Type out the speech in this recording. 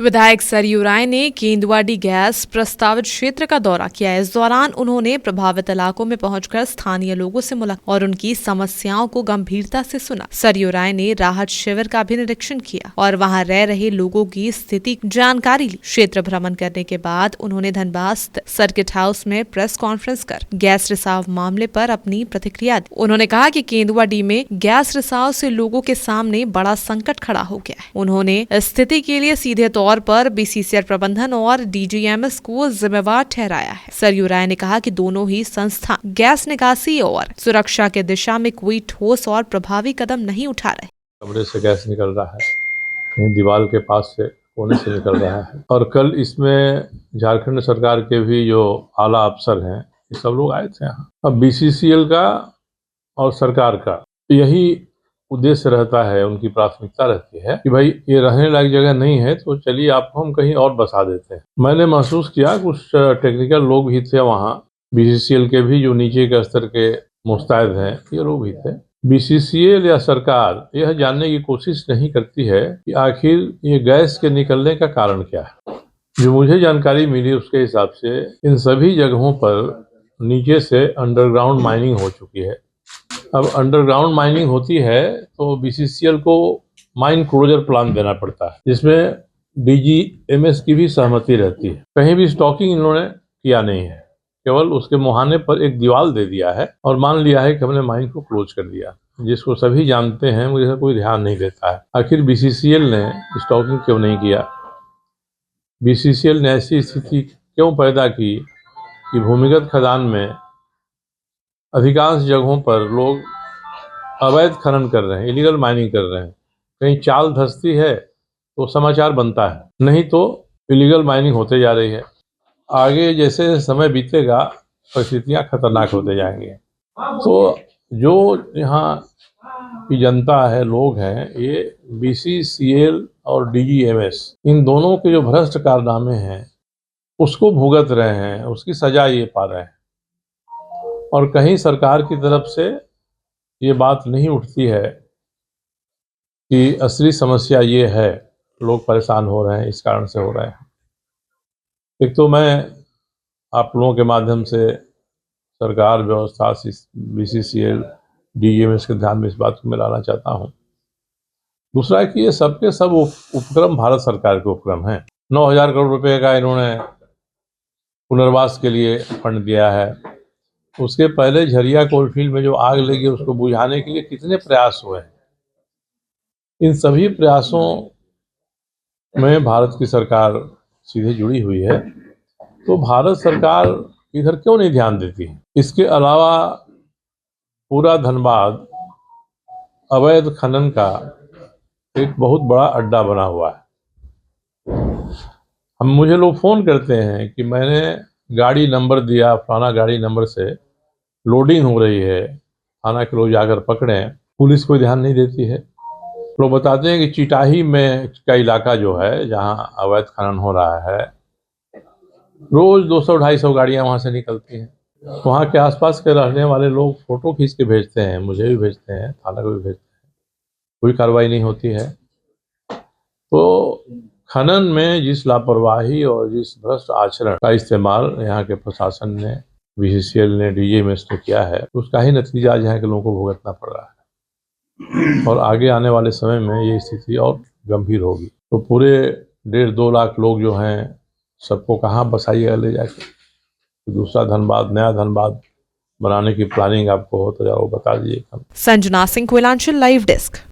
विधायक सरयू राय ने केंदुआडी गैस प्रस्तावित क्षेत्र का दौरा किया। इस दौरान उन्होंने प्रभावित इलाकों में पहुंचकर स्थानीय लोगों से मुलाकात और उनकी समस्याओं को गंभीरता से सुना। सरयू राय ने राहत शिविर का भी निरीक्षण किया और वहां रह रहे लोगों की स्थिति की जानकारी ली। क्षेत्र भ्रमण करने के बाद उन्होंने धनबाद स्थित सर्किट हाउस में प्रेस कॉन्फ्रेंस कर गैस रिसाव मामले पर अपनी प्रतिक्रिया दी। उन्होंने कहा कि केंदुआडी में गैस रिसाव से लोगों के सामने बड़ा संकट खड़ा हो गया है। उन्होंने स्थिति के लिए सीधे तौर पर बीसीसीएल प्रबंधन और डीजीएमएस को जिम्मेवार ठहराया है। सरयू राय ने कहा कि दोनों ही संस्थान गैस निकासी और सुरक्षा के दिशा में कोई ठोस और प्रभावी कदम नहीं उठा रहे। कमरे से गैस निकल रहा है, कहीं दीवार के पास से कोने से निकल रहा है। और कल इसमें झारखंड सरकार के भी जो आला अफसर हैं, ये सब लोग आए थे यहाँ। अब बीसीसीएल का और सरकार का यही उद्देश्य रहता है, उनकी प्राथमिकता रहती है कि भाई ये रहने लायक जगह नहीं है तो चलिए आपको हम कहीं और बसा देते हैं। मैंने महसूस किया कुछ टेक्निकल लोग भी थे वहाँ, बीसीसीएल के भी जो नीचे के स्तर के मुस्तैद हैं, ये लोग भी थे। बीसीसीएल या सरकार यह जानने की कोशिश नहीं करती है कि आखिर ये गैस के निकलने का कारण क्या है। जो मुझे जानकारी मिली उसके हिसाब से इन सभी जगहों पर नीचे से अंडरग्राउंड माइनिंग हो चुकी है। अब अंडरग्राउंड माइनिंग होती है तो बीसीसीएल को माइन क्लोजर प्लान देना पड़ता है, जिसमें डीजीएमएस की भी सहमति रहती है। कहीं भी स्टॉकिंग इन्होंने किया नहीं है, केवल उसके मुहाने पर एक दीवार दे दिया है और मान लिया है कि हमने माइन को क्लोज कर दिया, जिसको सभी जानते हैं, मुझे कोई ध्यान नहीं देता है। आखिर बीसीसीएल ने स्टॉकिंग क्यों नहीं किया? बीसीसीएल ने ऐसी स्थिति क्यों पैदा की कि भूमिगत खदान में अधिकांश जगहों पर लोग अवैध खनन कर रहे हैं, इलीगल माइनिंग कर रहे हैं। कहीं चाल धंसती है तो समाचार बनता है, नहीं तो इलीगल माइनिंग होते जा रही है। आगे जैसे समय बीतेगा परिस्थितियां खतरनाक होते जाएंगे। तो जो यहाँ की जनता है, लोग हैं, ये बीसीसीएल और डीजीएमएस इन दोनों के जो भ्रष्ट कारनामे हैं उसको भुगत रहे हैं, उसकी सजा ये पा रहे हैं। और कहीं सरकार की तरफ से ये बात नहीं उठती है कि असली समस्या ये है, लोग परेशान हो रहे हैं, इस कारण से हो रहे हैं। एक तो मैं आप लोगों के माध्यम से सरकार, व्यवस्था, बीसीसीएल, डीजीएमएस के ध्यान में इस बात को मैं लाना चाहता हूँ। दूसरा है कि ये सबके सब उपक्रम भारत सरकार के उपक्रम हैं। 9,000 करोड़ रुपए का इन्होंने पुनर्वास के लिए फंड दिया है। उसके पहले झरिया कोलफील्ड में जो आग लगी उसको बुझाने के लिए कितने प्रयास हुए हैं। इन सभी प्रयासों में भारत की सरकार सीधे जुड़ी हुई है, तो भारत सरकार इधर क्यों नहीं ध्यान देती है? इसके अलावा पूरा धनबाद अवैध खनन का एक बहुत बड़ा अड्डा बना हुआ है। मुझे लोग फ़ोन करते हैं कि मैंने गाड़ी नंबर दिया, फलाना गाड़ी नंबर से लोडिंग हो रही है, थाना के लोग जाकर पकड़ें, पुलिस कोई ध्यान नहीं देती है। लोग बताते हैं कि चिटाही में का इलाका जो है, जहां अवैध खनन हो रहा है, रोज 200-250 गाड़ियां वहां से निकलती हैं। वहां के आसपास के रहने वाले लोग फोटो खींच के भेजते हैं, मुझे भी भेजते हैं, थाना को भी भेजते हैं, कोई कार्रवाई नहीं होती है। तो खनन में जिस लापरवाही और जिस भ्रष्ट आचरण का इस्तेमाल यहाँ के प्रशासन ने, बीसीसीएल ने, डीजीएमएस ने किया है, उसका ही नतीजा आज यहाँ के लोगों को भुगतना पड़ रहा है। और आगे आने वाले समय में ये स्थिति और गंभीर होगी। तो पूरे 1.5-2 लाख लोग जो हैं, सबको कहाँ बसाइएगा ले जाके? तो दूसरा धनबाद, नया धनबाद बनाने की प्लानिंग आपको हो तो जाओ बता दीजिएगा। Sanjana Singh, Koylanchal live desk.